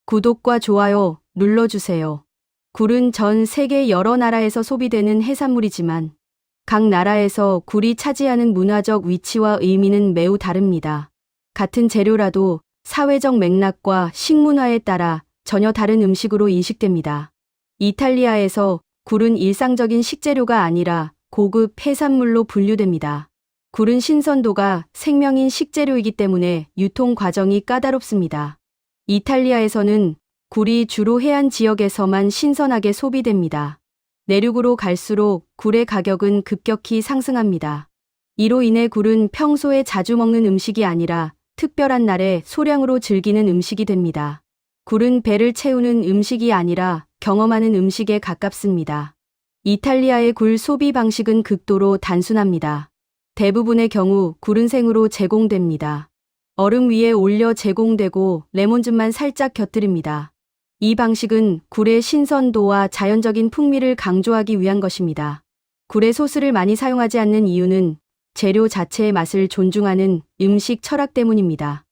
구독과 좋아요 눌러주세요. 굴은 전 세계 여러 나라에서 소비되는 해산물이지만 각 나라에서 굴이 차지하는 문화적 위치와 의미는 매우 다릅니다. 같은 재료라도 사회적 맥락과 식문화에 따라 전혀 다른 음식으로 인식됩니다. 이탈리아에서 굴은 일상적인 식재료가 아니라 고급 해산물로 분류됩니다. 굴은 신선도가 생명인 식재료이기 때문에 유통 과정이 까다롭습니다. 이탈리아에서는 굴이 주로 해안 지역에서만 신선하게 소비됩니다. 내륙으로 갈수록 굴의 가격은 급격히 상승합니다. 이로 인해 굴은 평소에 자주 먹는 음식이 아니라 특별한 날에 소량으로 즐기는 음식이 됩니다. 굴은 배를 채우는 음식이 아니라 경험하는 음식에 가깝습니다. 이탈리아의 굴 소비 방식은 극도로 단순합니다. 대부분의 경우 굴은 생으로 제공됩니다. 얼음 위에 올려 제공되고 레몬즙만 살짝 곁들입니다. 이 방식은 굴의 신선도와 자연적인 풍미를 강조하기 위한 것입니다. 굴에 소스를 많이 사용하지 않는 이유는 재료 자체의 맛을 존중하는 음식 철학 때문입니다.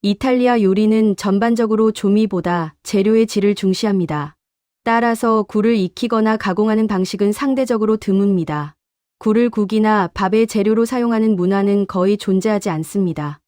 이탈리아 요리는 전반적으로 조미보다 재료의 질을 중시합니다. 따라서 굴을 익히거나 가공하는 방식은 상대적으로 드뭅니다. 굴을 국이나 밥의 재료로 사용하는 문화는 거의 존재하지 않습니다.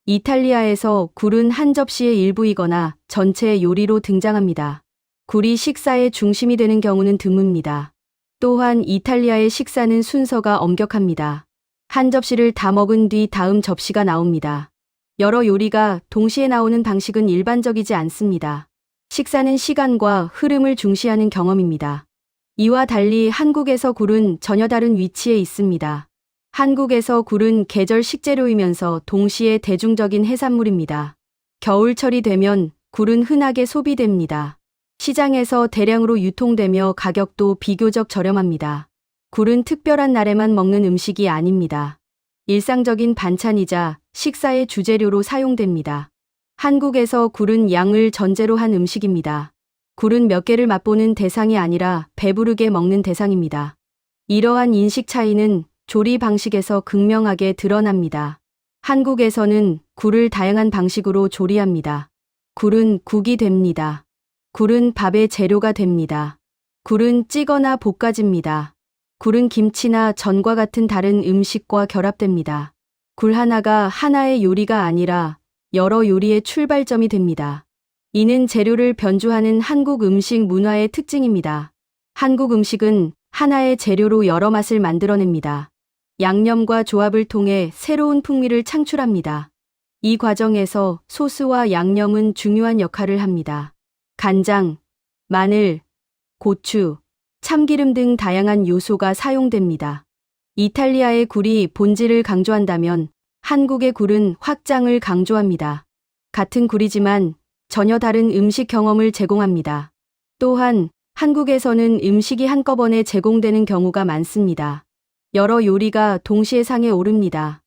이탈리아에서 굴은 한 접시의 일부이거나 전체 요리로 등장합니다. 굴이 식사의 중심이 되는 경우는 드뭅니다. 또한 이탈리아의 식사는 순서가 엄격합니다. 한 접시를 다 먹은 뒤 다음 접시가 나옵니다. 여러 요리가 동시에 나오는 방식은 일반적이지 않습니다. 식사는 시간과 흐름을 중시하는 경험입니다. 이와 달리 한국에서 굴은 전혀 다른 위치에 있습니다. 한국에서 굴은 계절 식재료이면서 동시에 대중적인 해산물입니다. 겨울철이 되면 굴은 흔하게 소비됩니다. 시장에서 대량으로 유통되며 가격도 비교적 저렴합니다. 굴은 특별한 날에만 먹는 음식이 아닙니다. 일상적인 반찬이자 식사의 주재료로 사용됩니다. 한국에서 굴은 양을 전제로 한 음식입니다. 굴은 몇 개를 맛보는 대상이 아니라 배부르게 먹는 대상입니다. 이러한 인식 차이는 조리 방식에서 극명하게 드러납니다. 한국에서는 굴을 다양한 방식으로 조리합니다. 굴은 국이 됩니다. 굴은 밥의 재료가 됩니다. 굴은 찌거나 볶아집니다. 굴은 김치나 전과 같은 다른 음식과 결합됩니다. 굴 하나가 하나의 요리가 아니라 여러 요리의 출발점이 됩니다. 이는 재료를 변주하는 한국 음식 문화의 특징입니다. 한국 음식은 하나의 재료로 여러 맛을 만들어냅니다. 양념과 조합을 통해 새로운 풍미를 창출합니다. 이 과정에서 소스와 양념은 중요한 역할을 합니다. 간장, 마늘, 고추, 참기름 등 다양한 요소가 사용됩니다. 이탈리아의 굴이 본질을 강조한다면 한국의 굴은 확장을 강조합니다. 같은 굴이지만 전혀 다른 음식 경험을 제공합니다. 또한 한국에서는 음식이 한꺼번에 제공되는 경우가 많습니다. 여러 요리가 동시에 상에 오릅니다.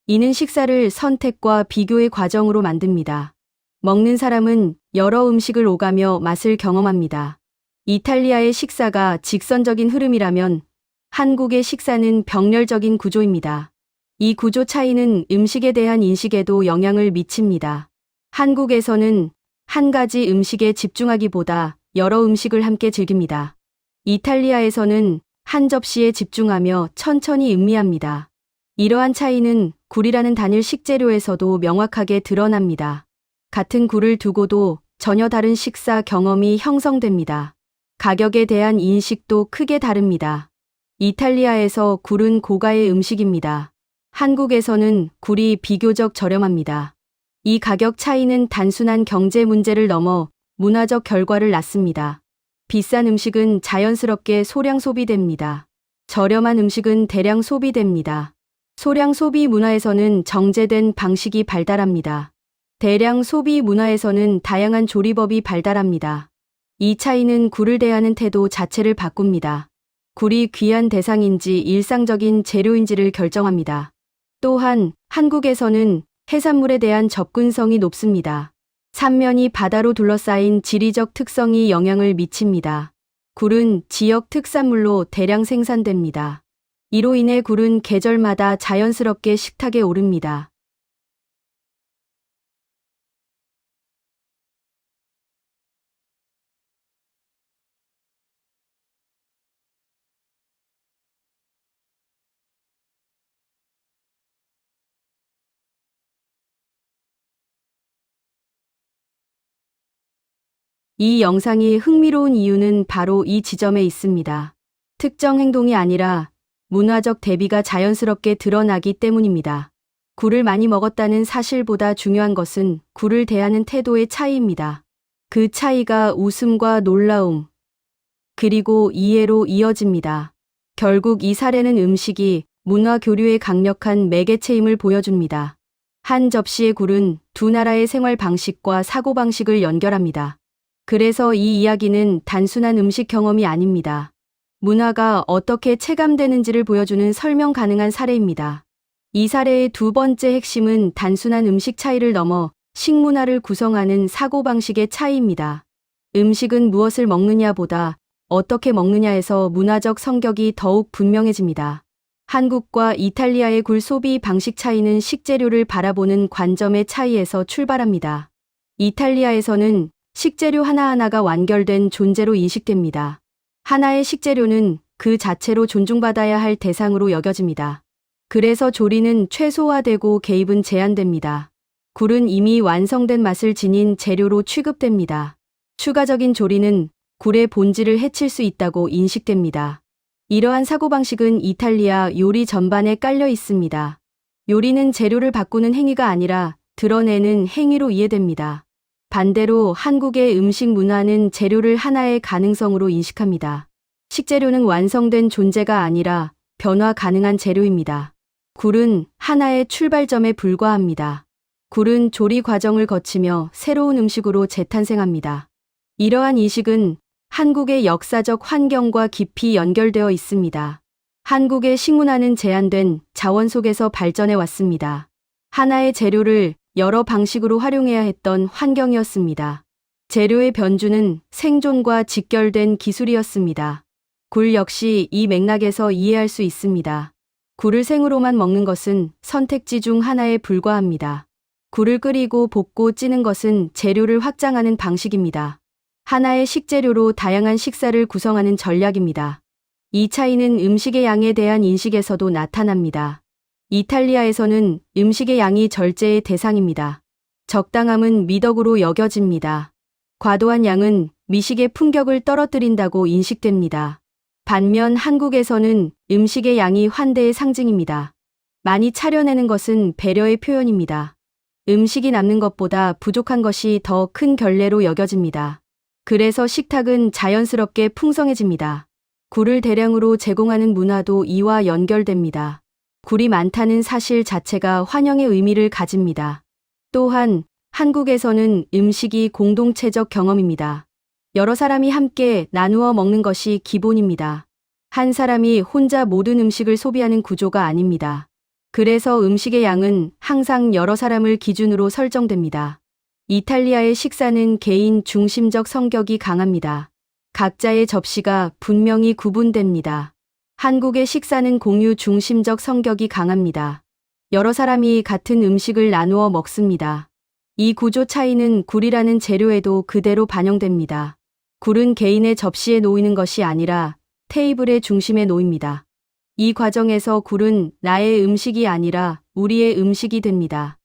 이는 식사를 선택과 비교의 과정으로 만듭니다. 먹는 사람은 여러 음식을 오가며 맛을 경험합니다. 이탈리아의 식사가 직선적인 흐름이라면 한국의 식사는 병렬적인 구조입니다. 이 구조 차이는 음식에 대한 인식에도 영향을 미칩니다. 한국에서는 한 가지 음식에 집중하기보다 여러 음식을 함께 즐깁니다. 이탈리아에서는 한 접시에 집중하며 천천히 음미합니다. 이러한 차이는 굴이라는 단일 식재료에서도 명확하게 드러납니다. 같은 굴을 두고도 전혀 다른 식사 경험이 형성됩니다. 가격에 대한 인식도 크게 다릅니다. 이탈리아에서 굴은 고가의 음식입니다. 한국에서는 굴이 비교적 저렴합니다. 이 가격 차이는 단순한 경제 문제를 넘어 문화적 결과를 낳습니다. 비싼 음식은 자연스럽게 소량 소비됩니다. 저렴한 음식은 대량 소비됩니다. 소량 소비 문화에서는 정제된 방식이 발달합니다. 대량 소비 문화에서는 다양한 조리법이 발달합니다. 이 차이는 굴을 대하는 태도 자체를 바꿉니다. 굴이 귀한 대상인지 일상적인 재료인지를 결정합니다. 또한 한국에서는 해산물에 대한 접근성이 높습니다. 삼면이 바다로 둘러싸인 지리적 특성이 영향을 미칩니다. 굴은 지역 특산물로 대량 생산됩니다. 이로 인해 굴은 계절마다 자연스럽게 식탁에 오릅니다. 이 영상이 흥미로운 이유는 바로 이 지점에 있습니다. 특정 행동이 아니라 문화적 대비가 자연스럽게 드러나기 때문입니다. 굴을 많이 먹었다는 사실보다 중요한 것은 굴을 대하는 태도의 차이입니다. 그 차이가 웃음과 놀라움, 그리고 이해로 이어집니다. 결국 이 사례는 음식이 문화 교류의 강력한 매개체임을 보여줍니다. 한 접시의 굴은 두 나라의 생활 방식과 사고 방식을 연결합니다. 그래서 이 이야기는 단순한 음식 경험이 아닙니다. 문화가 어떻게 체감되는지를 보여주는 설명 가능한 사례입니다. 이 사례의 두 번째 핵심은 단순한 음식 차이를 넘어 식문화를 구성하는 사고방식의 차이입니다. 음식은 무엇을 먹느냐보다 어떻게 먹느냐에서 문화적 성격이 더욱 분명해집니다. 한국과 이탈리아의 굴 소비 방식 차이는 식재료를 바라보는 관점의 차이에서 출발합니다. 이탈리아에서는 식재료 하나하나가 완결된 존재로 인식됩니다. 하나의 식재료는 그 자체로 존중받아야 할 대상으로 여겨집니다. 그래서 조리는 최소화되고 개입은 제한됩니다. 굴은 이미 완성된 맛을 지닌 재료로 취급됩니다. 추가적인 조리는 굴의 본질을 해칠 수 있다고 인식됩니다. 이러한 사고방식은 이탈리아 요리 전반에 깔려 있습니다. 요리는 재료를 바꾸는 행위가 아니라 드러내는 행위로 이해됩니다. 반대로 한국의 음식 문화는 재료를 하나의 가능성으로 인식합니다. 식재료는 완성된 존재가 아니라 변화 가능한 재료입니다. 굴은 하나의 출발점에 불과합니다. 굴은 조리 과정을 거치며 새로운 음식으로 재탄생합니다. 이러한 인식은 한국의 역사적 환경과 깊이 연결되어 있습니다. 한국의 식문화는 제한된 자원 속에서 발전해 왔습니다. 하나의 재료를 여러 방식으로 활용해야 했던 환경이었습니다. 재료의 변주는 생존과 직결된 기술이었습니다. 굴 역시 이 맥락에서 이해할 수 있습니다. 굴을 생으로만 먹는 것은 선택지 중 하나에 불과합니다. 굴을 끓이고 볶고 찌는 것은 재료를 확장하는 방식입니다. 하나의 식재료로 다양한 식사를 구성하는 전략입니다. 이 차이는 음식의 양에 대한 인식에서도 나타납니다. 이탈리아에서는 음식의 양이 절제의 대상입니다. 적당함은 미덕으로 여겨집니다. 과도한 양은 미식의 품격을 떨어뜨린다고 인식됩니다. 반면 한국에서는 음식의 양이 환대의 상징입니다. 많이 차려내는 것은 배려의 표현입니다. 음식이 남는 것보다 부족한 것이 더 큰 결례로 여겨집니다. 그래서 식탁은 자연스럽게 풍성해집니다. 굴을 대량으로 제공하는 문화도 이와 연결됩니다. 굴이 많다는 사실 자체가 환영의 의미를 가집니다. 또한 한국에서는 음식이 공동체적 경험입니다. 여러 사람이 함께 나누어 먹는 것이 기본입니다. 한 사람이 혼자 모든 음식을 소비하는 구조가 아닙니다. 그래서 음식의 양은 항상 여러 사람을 기준으로 설정됩니다. 이탈리아의 식사는 개인 중심적 성격이 강합니다. 각자의 접시가 분명히 구분됩니다. 한국의 식사는 공유 중심적 성격이 강합니다. 여러 사람이 같은 음식을 나누어 먹습니다. 이 구조 차이는 굴이라는 재료에도 그대로 반영됩니다. 굴은 개인의 접시에 놓이는 것이 아니라 테이블의 중심에 놓입니다. 이 과정에서 굴은 나의 음식이 아니라 우리의 음식이 됩니다.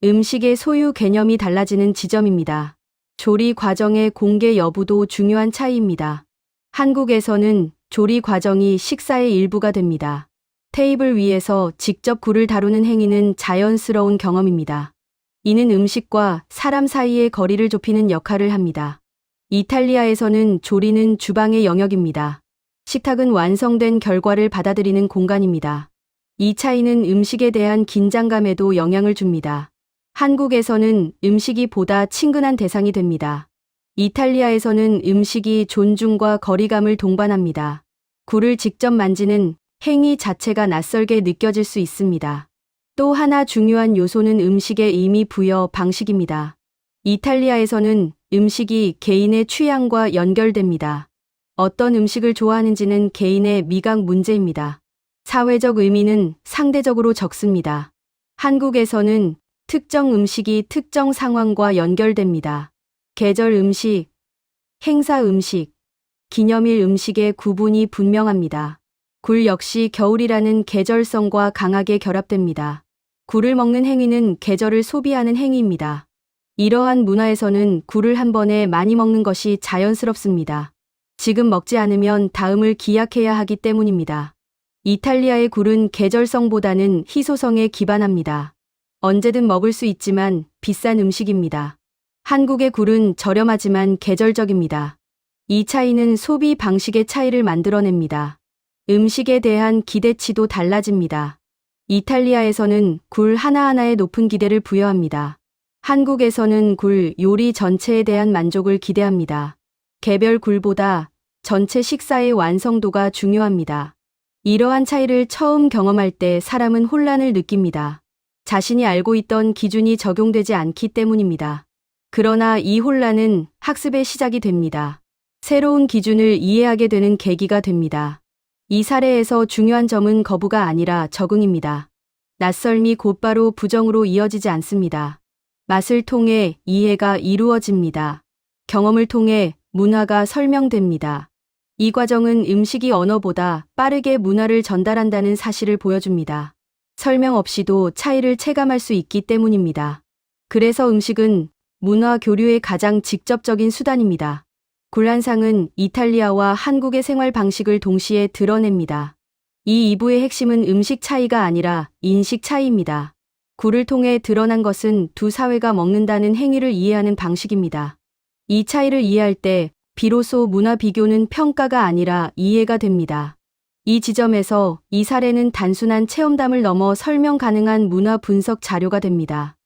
음식의 소유 개념이 달라지는 지점입니다. 조리 과정의 공개 여부도 중요한 차이입니다. 한국에서는 조리 과정이 식사의 일부가 됩니다. 테이블 위에서 직접 굴을 다루는 행위는 자연스러운 경험입니다. 이는 음식과 사람 사이의 거리를 좁히는 역할을 합니다. 이탈리아에서는 조리는 주방의 영역입니다. 식탁은 완성된 결과를 받아들이는 공간입니다. 이 차이는 음식에 대한 긴장감에도 영향을 줍니다. 한국에서는 음식이 보다 친근한 대상이 됩니다. 이탈리아에서는 음식이 존중과 거리감을 동반합니다. 굴을 직접 만지는 행위 자체가 낯설게 느껴질 수 있습니다. 또 하나 중요한 요소는 음식의 의미 부여 방식입니다. 이탈리아에서는 음식이 개인의 취향과 연결됩니다. 어떤 음식을 좋아하는지는 개인의 미각 문제입니다. 사회적 의미는 상대적으로 적습니다. 한국에서는 특정 음식이 특정 상황과 연결됩니다. 계절 음식, 행사 음식, 기념일 음식의 구분이 분명합니다. 굴 역시 겨울이라는 계절성과 강하게 결합됩니다. 굴을 먹는 행위는 계절을 소비하는 행위입니다. 이러한 문화에서는 굴을 한 번에 많이 먹는 것이 자연스럽습니다. 지금 먹지 않으면 다음을 기약해야 하기 때문입니다. 이탈리아의 굴은 계절성보다는 희소성에 기반합니다. 언제든 먹을 수 있지만 비싼 음식입니다. 한국의 굴은 저렴하지만 계절적입니다. 이 차이는 소비 방식의 차이를 만들어냅니다. 음식에 대한 기대치도 달라집니다. 이탈리아에서는 굴 하나하나에 높은 기대를 부여합니다. 한국에서는 굴 요리 전체에 대한 만족을 기대합니다. 개별 굴보다 전체 식사의 완성도가 중요합니다. 이러한 차이를 처음 경험할 때 사람은 혼란을 느낍니다. 자신이 알고 있던 기준이 적용되지 않기 때문입니다. 그러나 이 혼란은 학습의 시작이 됩니다. 새로운 기준을 이해하게 되는 계기가 됩니다. 이 사례에서 중요한 점은 거부가 아니라 적응입니다. 낯설미 곧바로 부정으로 이어지지 않습니다. 맛을 통해 이해가 이루어집니다. 경험을 통해 문화가 설명됩니다. 이 과정은 음식이 언어보다 빠르게 문화를 전달한다는 사실을 보여줍니다. 설명 없이도 차이를 체감할 수 있기 때문입니다. 그래서 음식은 문화 교류의 가장 직접적인 수단입니다. 굴한상은 이탈리아와 한국의 생활 방식을 동시에 드러냅니다. 이 2부의 핵심은 음식 차이가 아니라 인식 차이입니다. 굴을 통해 드러난 것은 두 사회가 먹는다는 행위를 이해하는 방식입니다. 이 차이를 이해할 때 비로소 문화 비교는 평가가 아니라 이해가 됩니다. 이 지점에서 이 사례는 단순한 체험담을 넘어 설명 가능한 문화 분석 자료가 됩니다.